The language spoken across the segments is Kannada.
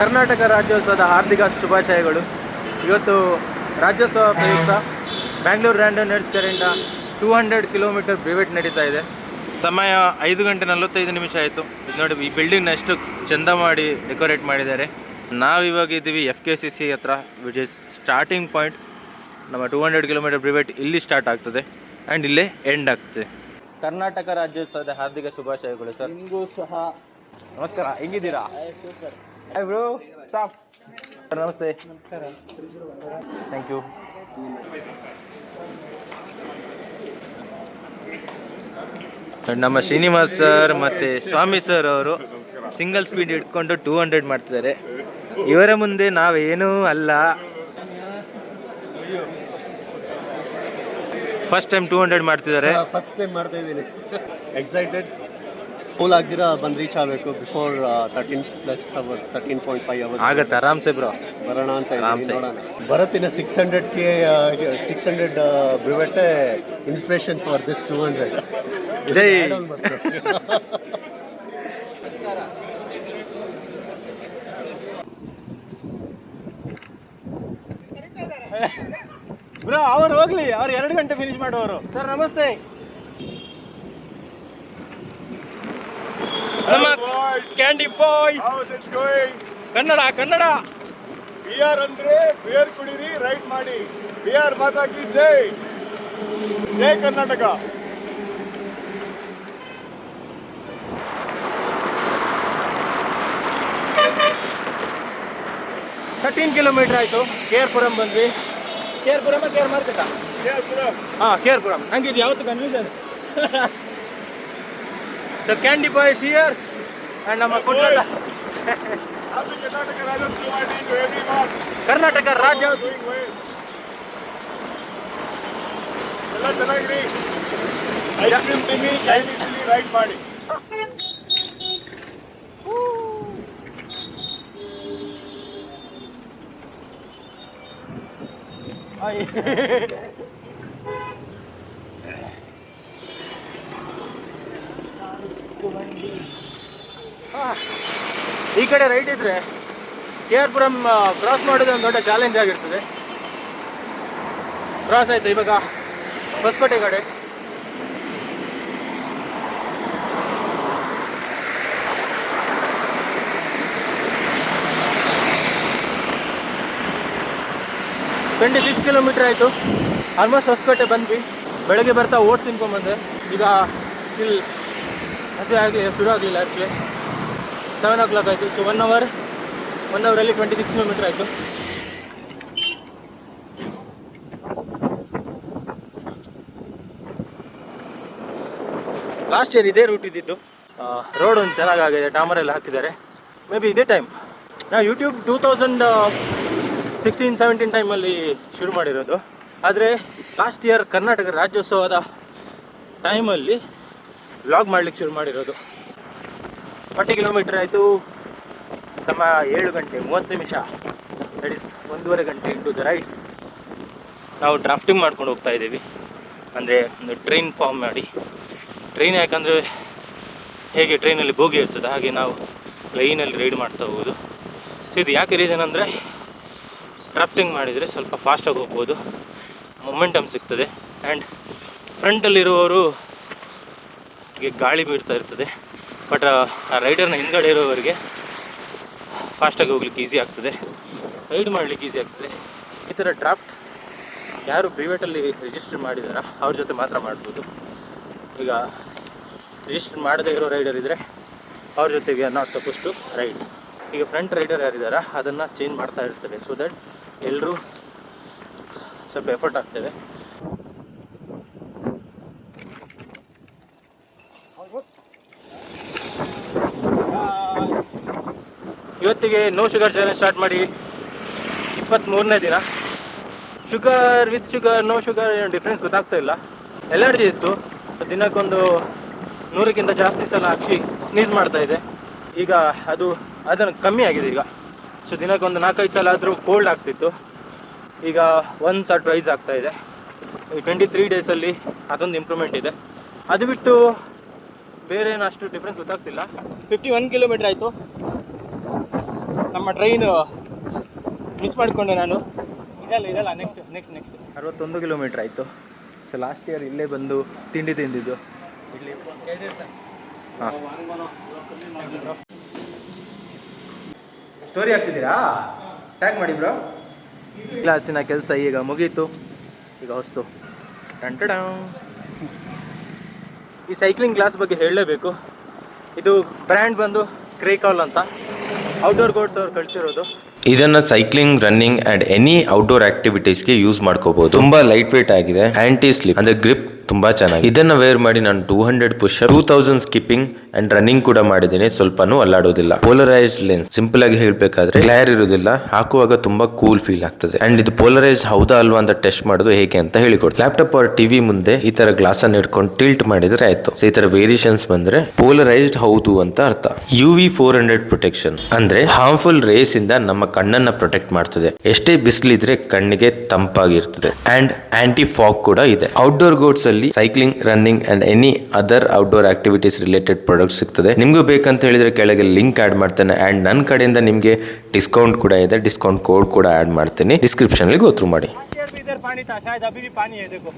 ಕರ್ನಾಟಕ ರಾಜ್ಯೋತ್ಸವದ ಹಾರ್ದಿಕ ಶುಭಾಶಯಗಳು. ಇವತ್ತು ರಾಜ್ಯೋತ್ಸವ ಪ್ರಯುಕ್ತ ಬ್ಯಾಂಗ್ಳೂರು ರ್ಯಾಂಡಮ್ ನೈಟ್ಸ್ ಕಡೆಯಿಂದ 200 ಕಿಲೋಮೀಟರ್ ಬ್ರಿವೇಟ್ ನಡೀತಾ ಇದೆ. ಸಮಯ 5:45 ಆಯಿತು. ಇದು ನೋಡಿ, ಈ ಬಿಲ್ಡಿಂಗ್ನ ಎಷ್ಟು ಚೆಂದ ಮಾಡಿ ಡೆಕೋರೇಟ್ ಮಾಡಿದ್ದಾರೆ. ನಾವಿವಾಗ ಇದ್ದೀವಿ FKCC ಹತ್ರ, ವಿಚ್ ಇಸ್ ಸ್ಟಾರ್ಟಿಂಗ್ ಪಾಯಿಂಟ್. ನಮ್ಮ 200 ಕಿಲೋಮೀಟರ್ ಬ್ರಿವೇಟ್ ಇಲ್ಲಿ ಸ್ಟಾರ್ಟ್ ಆಗ್ತದೆ ಆ್ಯಂಡ್ ಇಲ್ಲೇ ಎಂಡ್ ಆಗ್ತದೆ. ಕರ್ನಾಟಕ ರಾಜ್ಯೋತ್ಸವದ ಹಾರ್ದಿಕ ಶುಭಾಶಯಗಳು ಸರ್. ನಿಮಗೂ ಸಹ ನಮಸ್ಕಾರ, ಹೆಂಗಿದ್ದೀರಾ? ಸೂಪರ್. ಹಾಯ್ ಬ್ರೋ, ಸಾಫ್ ಸರ್, ನಮಸ್ತೆ. ನಮಸ್ಕಾರ. Thank you. ನಮ್ಮ ಶ್ರೀನಿವಾಸ್ ಸರ್ ಮತ್ತು ಸ್ವಾಮಿ ಸರ್ ಅವರು ಸಿಂಗಲ್ ಸ್ಪೀಡ್ ಇಟ್ಕೊಂಡು 200 ಮಾಡ್ತಿದ್ದಾರೆ. ಇವರ ಮುಂದೆ ನಾವೇನೂ ಅಲ್ಲ. ಫಸ್ಟ್ ಟೈಮ್ 200 ಮಾಡ್ತಿದ್ದಾರೆ. ಫಸ್ಟ್ ಟೈಮ್ ಮಾಡ್ತಾ ಇದ್ದೀನಿ. ಎಕ್ಸೈಟೆಡ್. ಕೂಲ್ ಆಗ್ದಿರಾ ಬಂದು ರೀಚ್ ಆಗಬೇಕು ಬಿಫೋರ್ 13+ ಅವರ್ಸ್, 13.5 ಅವರ್ಸ್ ಆಗತ್ತೆ ಆರಾಮ್ಸೆ ಬ್ರೋ. ಬರೋಣ ಅಂತ ಇದ್ದೀನಿ, ನೋಡೋಣ. ಬರತ್ತಿನ 600 ಬ್ರಿವೆಟ್ಟೆ ಇನ್ಸ್ಪಿರೇಷನ್ ಫಾರ್ ದಿಸ್ 200. ಜೈ ಬ್ರೋ. ಅವ್ರು ಹೋಗ್ಲಿ, ಅವ್ರು 2 ಗಂಟೆ ಫಿನಿಶ್ ಮಾಡುವವರು. ಸರ್ ನಮಸ್ತೆ. ನಮ್ಮ ಕ್ಯಾಂಡಿ ಬಾಯ್. ಕನ್ನಡ ಕನ್ನಡ. ಬಿಆರ್ ಅಂದ್ರೆ ಬಿಯರ್ ಕುಡೀರಿ, ರೈಟ್ ಮಾಡಿ. ಬಿಆರ್ ಮಾತಾ ಕಿ ಜೈ. ಜೈ ಕರ್ನಾಟಕ. KR ಕಿಲೋಮೀಟರ್ ಆಯಿತು. KR ಪುರಂ ಬಂದ್ವಿ. KR ಪುರಮ KR ಮಾರ್ಕೆಟಾ? ಹಾಂ, KR ಪುರಂ. ನಂಗೆ ಇದು ಯಾವತ್ತು confusion. The candy boy is here and ನಮ್ಮ ಕರ್ನಾಟಕ ಕರ್ನಾಟಕ ರಾಜ್ಯೋತ್ಸವ ಎಲ್ಲ ಚೆನ್ನಾಗಿರಿ. ಐಸ್ ಕ್ರೀಮ್ ತಿನ್ನಿ, ಚೈನೀಸ್ ತಿನ್ನಿ, ರೈಟ್ ಮಾಡಿ. ಈ ಕಡೆ ರೈಟ್ ಇದ್ರೆ KR ಪುರಂ ಕ್ರಾಸ್ ಮಾಡೋದು ಒಂದು ದೊಡ್ಡ ಚಾಲೆಂಜ್ ಆಗಿರ್ತದೆ. ಕ್ರಾಸ್ ಆಯಿತು. ಇವಾಗ ಹೊಸಕೋಟೆ ಕಡೆ. $26 ಕಿಲೋಮೀಟರ್ ಆಯಿತು. ಆಲ್ಮೋಸ್ಟ್ ಹೊಸಕೋಟೆ ಬಂದ್ವಿ. ಬೆಳಗ್ಗೆ ಬರ್ತಾ ಓಟ್ಸ್ ತಿನ್ಕೊಂಡ್ಬಂದೆ. ಈಗ ಸ್ಟಿಲ್ ಹಸಿವೆ ಆಗಲಿ ಶುರು ಆಗಲಿಲ್ಲ. ಆ್ಯಕ್ಚುಲಿ 7 o'clock ಆಯಿತು. ಸೊ 1 ಅವರಲ್ಲಿ 26 ಕಿಲೋಮೀಟರ್ ಆಯಿತು. ಲಾಸ್ಟ್ ಇಯರ್ ಇದೇ ರೂಟ್ ಇದ್ದಿದ್ದು. ರೋಡ್ ಒಂದು ಚೆನ್ನಾಗಾಗಿದೆ, ಡಾಮರೆಲ್ಲ ಹಾಕಿದ್ದಾರೆ. ಮೇ ಬಿ ಇದೇ ಟೈಮ್. ನಾವು ಯೂಟ್ಯೂಬ್ 2016-17 ಟೈಮಲ್ಲಿ ಶುರು ಮಾಡಿರೋದು. ಆದರೆ ಲಾಸ್ಟ್ ಇಯರ್ ಕರ್ನಾಟಕ ರಾಜ್ಯೋತ್ಸವದ ಟೈಮಲ್ಲಿ ವ್ಲಾಗ್ ಮಾಡಲಿಕ್ಕೆ ಶುರು ಮಾಡಿರೋದು. 40 ಕಿಲೋಮೀಟರ್ ಆಯಿತು. ಸಮಯ 7:30. ದಟ್ ಇಸ್ 1.5 ಗಂಟೆ ಇಂಟು ದ ರೈಡ್. ನಾವು ಡ್ರಾಫ್ಟಿಂಗ್ ಮಾಡ್ಕೊಂಡು ಹೋಗ್ತಾ ಇದ್ದೀವಿ. ಅಂದರೆ ಒಂದು ಟ್ರೈನ್ ಫಾರ್ಮ್ ಮಾಡಿ. ಟ್ರೈನ್ ಯಾಕಂದರೆ ಹೇಗೆ ಟ್ರೈನಲ್ಲಿ ಬೋಗಿ ಇರ್ತದೆ ಹಾಗೆ ನಾವು ಲೈನಲ್ಲಿ ರೈಡ್ ಮಾಡ್ತಾ ಹೋಗೋದು. ಸೊ ಇದು ಯಾಕೆ ರೀಸನ್ ಅಂದರೆ, ಡ್ರಾಫ್ಟಿಂಗ್ ಮಾಡಿದರೆ ಸ್ವಲ್ಪ ಫಾಸ್ಟಾಗಿ ಹೋಗ್ಬೋದು, ಮೊಮೆಂಟಮ್ ಸಿಗ್ತದೆ. ಆ್ಯಂಡ್ ಫ್ರಂಟಲ್ಲಿರುವವರು ಗಾಳಿ ಬೀಳ್ತಾ ಇರ್ತದೆ. ಬಟ್ ಆ ರೈಡರ್ನ ಹಿಂದ್ಗಡೆ ಇರೋವರಿಗೆ ಫಾಸ್ಟಾಗಿ ಹೋಗ್ಲಿಕ್ಕೆ ಈಸಿ ಆಗ್ತದೆ, ರೈಡ್ ಮಾಡಲಿಕ್ಕೆ ಈಸಿ ಆಗ್ತದೆ. ಈ ಥರ ಡ್ರಾಫ್ಟ್ ಯಾರು ಬ್ರಿವೇಟಲ್ಲಿ ರಿಜಿಸ್ಟರ್ ಮಾಡಿದಾರ ಅವ್ರ ಜೊತೆ ಮಾತ್ರ ಮಾಡ್ಬೋದು. ಈಗ ರಿಜಿಸ್ಟರ್ ಮಾಡದೇ ಇರೋ ರೈಡರ್ ಇದ್ದರೆ ಅವ್ರ ಜೊತೆಗೆ ನಾಟ್ ಸಪೋಸ್ ಟು ರೈಡ್. ಈಗ ಫ್ರಂಟ್ ರೈಡರ್ ಯಾರಿದ್ದಾರ ಅದನ್ನು ಚೇಂಜ್ ಮಾಡ್ತಾ ಇರ್ತದೆ. ಸೊ ದಟ್ ಎಲ್ಲರೂ ಸ್ವಲ್ಪ ಎಫರ್ಟ್ ಆಗ್ತದೆ. ಇವತ್ತಿಗೆ ನೋ ಶುಗರ್ ಚಾಲೆಂಜ್ ಸ್ಟಾರ್ಟ್ ಮಾಡಿ 23ನೇ ದಿನ. Sugar with sugar, no sugar ಏನು ಡಿಫ್ರೆನ್ಸ್ ಗೊತ್ತಾಗ್ತಾ ಇಲ್ಲ. ಎಲರ್ಜಿ ಇತ್ತು, ದಿನಕ್ಕೊಂದು 100ಕ್ಕಿಂತ ಜಾಸ್ತಿ ಸಲ ಹಾಕಿ ಸ್ನೀಸ್ ಮಾಡ್ತಾ ಇದೆ. ಈಗ ಅದನ್ನು ಕಮ್ಮಿ ಆಗಿದೆ ಈಗ. ಸೊ ದಿನಕ್ಕೊಂದು 4-5 ಸಲ ಆದರೂ ಕೋಲ್ಡ್ ಆಗ್ತಿತ್ತು. ಈಗ 1 or 2 ಆಗ್ತಾ ಇದೆ. ಈ 23 ಡೇಸಲ್ಲಿ ಅದೊಂದು ಇಂಪ್ರೂವ್ಮೆಂಟ್ ಇದೆ. ಅದು ಬಿಟ್ಟು ಬೇರೆ ಏನು ಅಷ್ಟು ಡಿಫ್ರೆನ್ಸ್ ಗೊತ್ತಾಗ್ತಿಲ್ಲ. 51 ಕಿಲೋಮೀಟರ್ ಆಯಿತು. ನಮ್ಮ ಟ್ರೈನು ಮಿಸ್ ಮಾಡಿಕೊಂಡೆ ನಾನು. ಇದಲ್ಲ ನೆಕ್ಸ್ಟ್ 61 ಕಿಲೋಮೀಟ್ರ್ ಆಯಿತು. ಸೊ ಲಾಸ್ಟ್ ಇಯರ್ ಇಲ್ಲೇ ಬಂದು ತಿಂಡಿ ತಿಂದಿದ್ದು ಇಲ್ಲಿ. ಹಾಂ, ಸ್ಟೋರಿ ಹಾಕ್ತಿದ್ದೀರಾ? ಟ್ಯಾಗ್ ಮಾಡಿ ಬ್ರೋ. ಕ್ಲಾಸಿನ ಕೆಲಸ ಈಗ ಮುಗೀತು. ಈಗ ಹೊಸ್ತು ಟಂಟಡ. ಈ ಸೈಕ್ಲಿಂಗ್ ಕ್ಲಾಸ್ ಬಗ್ಗೆ ಹೇಳಲೇಬೇಕು. ಇದು ಬ್ರ್ಯಾಂಡ್ ಬಂದು ಕ್ರೇಕಾಲ್ ಅಂತ, ಔಟ್ಡೋರ್ ಗೋಡ್ಸ್ ಅವ್ರು ಕಳಿಸಿರೋದು. ಇದನ್ನ cycling, running and any outdoor ಆಕ್ಟಿವಿಟೀಸ್ಗೆ ಯೂಸ್ ಮಾಡ್ಕೋಬಹುದು. ತುಂಬಾ ಲೈಟ್ ವೇಟ್ ಆಗಿದೆ, ಆಂಟಿ ಸ್ಲಿಪ್ ಅಂದ್ರೆ ಗ್ರಿಪ್ ತುಂಬಾ ಚೆನ್ನಾಗಿ. ಇದನ್ನ ವೇರ್ ಮಾಡಿ ನಾನು 200 ಪುಷ್, 2000 ಸ್ಕಿಪ್ಪಿಂಗ್ ಅಂಡ್ ರನ್ನಿಂಗ್ ಕೂಡ ಮಾಡಿದ್ದೀನಿ. ಸ್ವಲ್ಪನೂ ಅಲ್ಲಾಡೋದಿಲ್ಲ. ಪೋಲರೈಸ್ಡ್ ಲೆನ್ಸ್, ಸಿಂಪಲ್ ಆಗಿ ಹೇಳ್ಬೇಕಾದ್ರೆ ಕ್ಲಿಯರ್ ಇರೋದಿಲ್ಲ, ಹಾಕುವಾಗ ತುಂಬಾ ಕೂಲ್ ಫೀಲ್ ಆಗ್ತದೆ. ಅಂಡ್ ಇದು ಪೋಲರೈಸ್ಡ್ ಹೌದಾ ಅಲ್ವಾ ಅಂತ ಟೆಸ್ಟ್ ಮಾಡೋದು ಹೇಗೆ ಅಂತ ಹೇಳಿಕೊಡ್ತೀನಿ. ಲ್ಯಾಪ್ಟಾಪ್ ಆರ್ ಟಿವಿ ಮುಂದೆ ಈ ತರ ಗ್ಲಾಸ್ ಅನ್ನು ಇಟ್ಕೊಂಡು ಟಿಲ್ಟ್ ಮಾಡಿದ್ರೆ ಆಯ್ತು. ಸೊ ಈ ತರ ವೇರಿಯೇಷನ್ಸ್ ಬಂದ್ರೆ ಪೋಲರೈಸ್ಡ್ ಹೌದು ಅಂತ ಅರ್ಥ. UV 400 ಪ್ರೊಟೆಕ್ಷನ್ ಅಂದ್ರೆ ಹಾರ್ಮ್ಫುಲ್ ರೇಸ್ ಇಂದ ನಮ್ಮ ಕಣ್ಣನ್ನ ಪ್ರೊಟೆಕ್ಟ್ ಮಾಡ್ತದೆ. ಎಷ್ಟೇ ಬಿಸಿಲಿದ್ರೆ ಕಣ್ಣಿಗೆ ತಂಪಾಗಿರ್ತದೆ. ಅಂಡ್ ಆಂಟಿ ಫಾಗ್ ಕೂಡ ಇದೆ. ಔಟ್ಡೋರ್ ಗೋಡ್ಸ್ ಅಲ್ಲಿ cycling, running and any other outdoor activities related product ಸಿಗ್ತದೆ. ನಿಮ್ಗೂ ಬೇಕಂತ ಹೇಳಿದ್ರೆ ಕೆಳಗೆ ಲಿಂಕ್ ಆಡ್ ಮಾಡ್ತೇನೆ. ಅಂಡ್ ನನ್ನ ಕಡೆಯಿಂದ ನಿಮ್ಗೆ ಡಿಸ್ಕೌಂಟ್ ಕೂಡ ಇದೆ. ಡಿಸ್ಕೌಂಟ್ ಕೋಡ್ ಕೂಡ ಆಡ್ ಮಾಡ್ತೀನಿ. ಡಿಸ್ಕ್ರಿಪ್ಷನ್ ಅಲ್ಲಿ ಗೋ ಥ್ರೂ ಮಾಡಿ. पानी था शायद, अभी भी पानी है. देखो,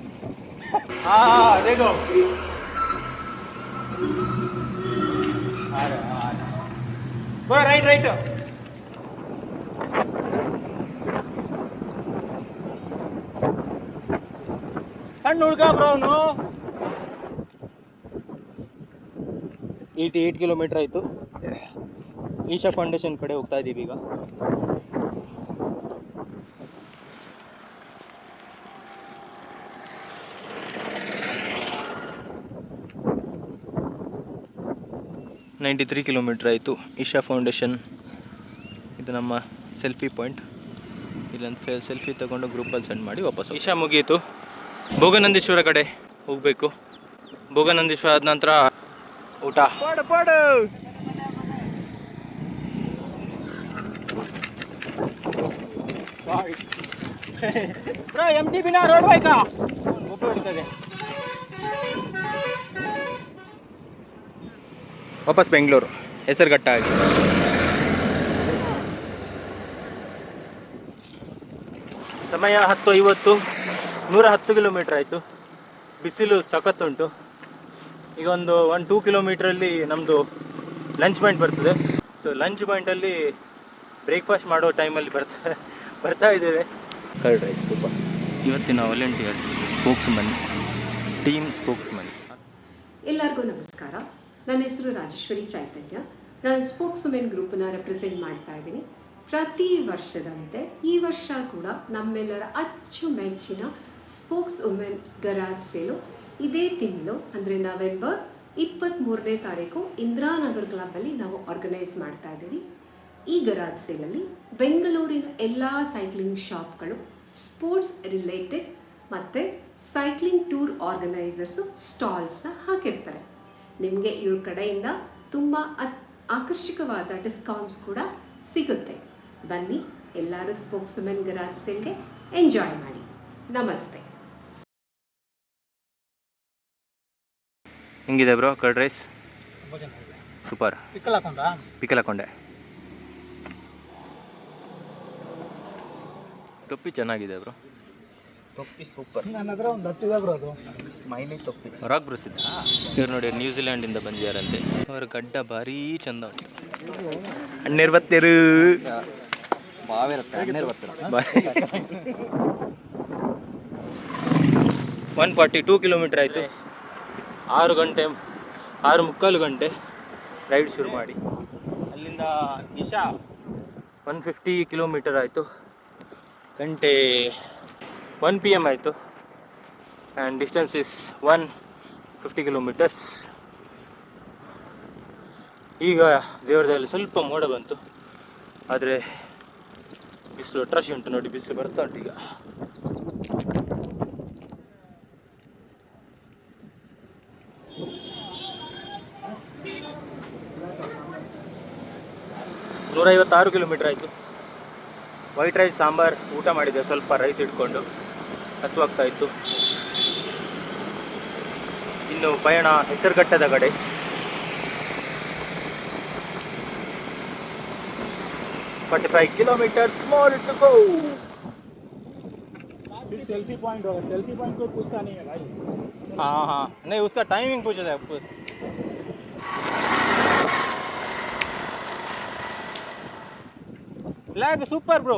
हाँ देखो, राइट ಸಣ್ಣ ಹುಡುಗ ಬ್ರೋ ಅವನು. 88 ಕಿಲೋಮೀಟರ್ ಆಯಿತು. ಈಶಾ ಫೌಂಡೇಶನ್ ಕಡೆ ಹೋಗ್ತಾ ಇದ್ದೀವಿ ಈಗ. $93 ಕಿಲೋಮೀಟರ್ ಆಯಿತು. ಈಶಾ ಫೌಂಡೇಶನ್ ಇದು ನಮ್ಮ ಸೆಲ್ಫಿ ಪಾಯಿಂಟ್. ಇಲ್ಲೊಂದು ಸೆಲ್ಫಿ ತಗೊಂಡು ಗ್ರೂಪಲ್ಲಿ ಸೆಂಡ್ ಮಾಡಿ ವಾಪಸ್. ಈಶಾ ಮುಗಿಯಿತು. ಭೋಗನಂದೀಶ್ವರ ಕಡೆ ಹೋಗಬೇಕು. ಭೋಗನಂದೀಶ್ವರ ಆದ ನಂತರ ಊಟ. ಪಾಡು ಬ್ರೋ, MTB ರೋಡ್ ಬೈಕಾ ಒಬ್ಬರು ಹೊಡಿತದೆ. ವಾಪಸ್ ಬೆಂಗಳೂರು ಹೆಸರುಘಟ್ಟ ಆಗಿ. ಸಮಯ 10:50. 110 ಕಿಲೋಮೀಟ್ರ್ ಆಯಿತು. ಬಿಸಿಲು ಸಖತ್ತುಂಟು. ಈಗ ಒಂದು 1-2 ಕಿಲೋಮೀಟ್ರಲ್ಲಿ ನಮ್ಮದು ಲಂಚ್ ಪಾಯಿಂಟ್ ಬರ್ತದೆ. ಸೊ ಲಂಚ್ ಪಾಯಿಂಟಲ್ಲಿ ಬ್ರೇಕ್ಫಾಸ್ಟ್ ಮಾಡೋ ಟೈಮಲ್ಲಿ ಬರ್ತಾ ಇದ್ದೇವೆ. Curd rice super. ಇವತ್ತಿನ ವಾಲಂಟಿಯರ್ಸ್ ಟೀಮ್ ಸ್ಪೋಕ್ಸ್ಮನ್. ಎಲ್ಲರಿಗೂ ನಮಸ್ಕಾರ. ನನ್ನ ಹೆಸರು ರಾಜೇಶ್ವರಿ ಚೈತನ್ಯ. ನಾನು ಸ್ಪೋಕ್ಸ್ ವುಮೆನ್ ಗ್ರೂಪನ್ನು ರೆಪ್ರೆಸೆಂಟ್ ಮಾಡ್ತಾ ಇದ್ದೀನಿ. ಪ್ರತಿ ವರ್ಷದಂತೆ ಈ ವರ್ಷ ಕೂಡ ನಮ್ಮೆಲ್ಲರ ಅಚ್ಚುಮೆಚ್ಚಿನ ಸ್ಪೋಕ್ಸ್ ವುಮೆನ್ ಗರಾಜ್ ಸೇಲು ಇದೇ ತಿಂಗಳು ಅಂದರೆ ನವೆಂಬರ್ 23ನೇ ತಾರೀಕು ಇಂದಿರಾನಗರ್ ಕ್ಲಬ್ಬಲ್ಲಿ ನಾವು ಆರ್ಗನೈಸ್ ಮಾಡ್ತಾ ಇದ್ದೀವಿ. ಈ ಗರಾಜ್ ಸೇಲಲ್ಲಿ ಬೆಂಗಳೂರಿನ ಎಲ್ಲ ಸೈಕ್ಲಿಂಗ್ ಶಾಪ್ಗಳು, ಸ್ಪೋರ್ಟ್ಸ್ ರಿಲೇಟೆಡ್ ಮತ್ತು ಸೈಕ್ಲಿಂಗ್ ಟೂರ್ ಆರ್ಗನೈಸರ್ಸು ಸ್ಟಾಲ್ಸ್ನ ಹಾಕಿರ್ತಾರೆ. ನಿಮಗೆ ಇವ್ರ ಕಡೆಯಿಂದ ತುಂಬ ಆಕರ್ಷಕವಾದ ಡಿಸ್ಕೌಂಟ್ಸ್ ಕೂಡ ಸಿಗುತ್ತೆ. ಬನ್ನಿ, ಎಲ್ಲರೂ ಸ್ಪೋಕ್ಸ್ ವುಮೆನ್ ಗರಾಜ್ ಸೇಲ್ಗೆ ಎಂಜಾಯ್ ಮಾಡಿ. ನಮಸ್ತೆ. ಹೆಂಗಿದೆ bro curd rice? Super. Pickle ಹಾಕೊಂಡೆ. ಟೊಪ್ಪಿ ಚೆನ್ನಾಗಿದೆ ಬ್ರೋ. ತೊಪ್ಪಿ ಸೂಪರ್. ನನ್ನ ಹತ್ರ ಒಂದು 10 ಇದೆ ಬ್ರೋ. ಅದು ಸ್ಮೈಲಿ ತೊಪ್ಪಿ. ರಾಕ್ ಬ್ರಸ್ ಇದ್ದ. ಇವ್ರು ನೋಡಿ ನ್ಯೂಜಿಲ್ಯಾಂಡಿಂದ ಬಂದಿದ್ದಾರಂತೆ. ಅವರ ಗಡ್ಡ ಭಾರಿ ಚಂದ ಉಂಟು. ಅಣ್ಣೇರು ಬತ್ತೇರು. 142 ಕಿಲೋಮೀಟರ್ ಆಯಿತು. 6:45 ಗಂಟೆ ರೈಡ್ ಶುರು ಮಾಡಿ ಅಲ್ಲಿಂದ ಈಶಾ 150 ಕಿಲೋಮೀಟರ್ ಆಯಿತು. ಗಂಟೆ 1 PM ಆಯಿತು. And distance is 150 kilometres. ಈಗ ದೇವರದಲ್ಲಿ ಸ್ವಲ್ಪ ಮೋಡ ಬಂತು, ಆದರೆ ಬಿಸಿಲು ಅಟ್ರಾಶಿ ಉಂಟು. ನೋಡಿ, ಬಿಸಿಲು ಬರ್ತಾ ಉಂಟು ಈಗ. $156 ಕಿಲೋಮೀಟರ್ ಆಯಿತು. ವೈಟ್ ರೈಸ್ ಸಾಂಬಾರ್ ಊಟ ಮಾಡಿದೆ, ಸ್ವಲ್ಪ ರೈಸ್ ಇಟ್ಕೊಂಡು ಹಸುವಾಗ್ತಾ ಇತ್ತು. ಇನ್ನು ಪಯಣ ಹೆಸರುಘಟ್ಟದ ಕಡೆ. 45 kilometers more to go. Selfie point होगा, सेल्फी पॉइंट को पूछता नहीं है भाई. हाँ नहीं, उसका टाइमिंग पूछा था बस. Lag super bro.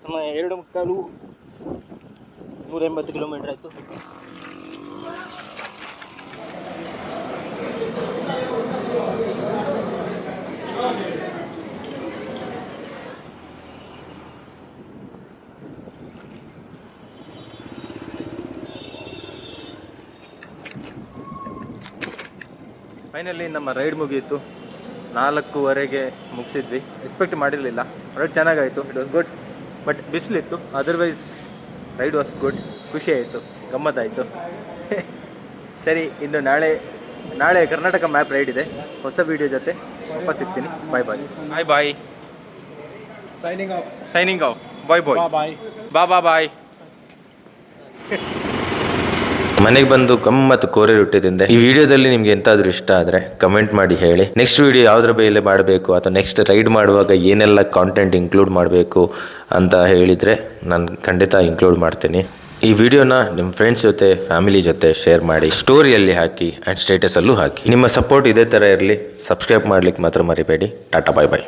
ಸಮಯ 2:15 180 ಕಿಲೋಮೀಟರ್ ಆಯಿತು. ಫೈನಲಿ ನಮ್ಮ ರೈಡ್ ಮುಗಿಯಿತು. 4:15ಗೆ ಮುಗಿಸಿದ್ವಿ. ಎಕ್ಸ್ಪೆಕ್ಟ್ ಮಾಡಿರಲಿಲ್ಲ. ರೈಡ್ ಚೆನ್ನಾಗಾಯಿತು, ಇಟ್ ವಾಸ್ ಗುಡ್. ಬಟ್ ಬಿಸಿಲಿತ್ತು, ಅದರ್ವೈಸ್ ರೈಡ್ ವಾಸ್ ಗುಡ್. ಖುಷಿ ಆಯಿತು, ಗಮ್ಮತ್ತಾಯಿತು. ಸರಿ, ಇನ್ನು ನಾಳೆ ಕರ್ನಾಟಕ ಮ್ಯಾಪ್ ರೈಡ್ ಇದೆ. ಹೊಸ ವೀಡಿಯೋ ಜೊತೆ ವಾಪಸ್ ಸಿಗ್ತೀನಿ. Bye bye. Signing off. Bye bye. ಮನೆಗೆ ಬಂದು ಗಮ್ಮತ್ತು ಕೋರೆ ರೊಟ್ಟಿ ತಿಂದೆ. ಈ ವಿಡಿಯೋದಲ್ಲಿ ನಿಮ್ಗೆ ಎಂತಾದ್ರೂ ಇಷ್ಟ ಆದರೆ ಕಮೆಂಟ್ ಮಾಡಿ ಹೇಳಿ. ನೆಕ್ಸ್ಟ್ ವಿಡಿಯೋ ಯಾವುದ್ರ ಮೇಲೆ ಮಾಡಬೇಕು ಅಥವಾ ನೆಕ್ಸ್ಟ್ ರೈಡ್ ಮಾಡುವಾಗ ಏನೆಲ್ಲ ಕಾಂಟೆಂಟ್ ಇನ್ಕ್ಲೂಡ್ ಮಾಡಬೇಕು ಅಂತ ಹೇಳಿದರೆ ನಾನು ಖಂಡಿತ ಇನ್ಕ್ಲೂಡ್ ಮಾಡ್ತೀನಿ. ಈ ವಿಡಿಯೋನ ನಿಮ್ಮ ಫ್ರೆಂಡ್ಸ್ ಜೊತೆ, ಫ್ಯಾಮಿಲಿ ಜೊತೆ ಶೇರ್ ಮಾಡಿ, ಸ್ಟೋರಿಯಲ್ಲಿ ಹಾಕಿ ಆ್ಯಂಡ್ ಸ್ಟೇಟಸಲ್ಲೂ ಹಾಕಿ. ನಿಮ್ಮ ಸಪೋರ್ಟ್ ಇದೇ ಥರ ಇರಲಿ. ಸಬ್ಸ್ಕ್ರೈಬ್ ಮಾಡ್ಲಿಕ್ಕೆ ಮಾತ್ರ ಮರಿಬೇಡಿ. ಟಾಟಾ, ಬಾಯ್.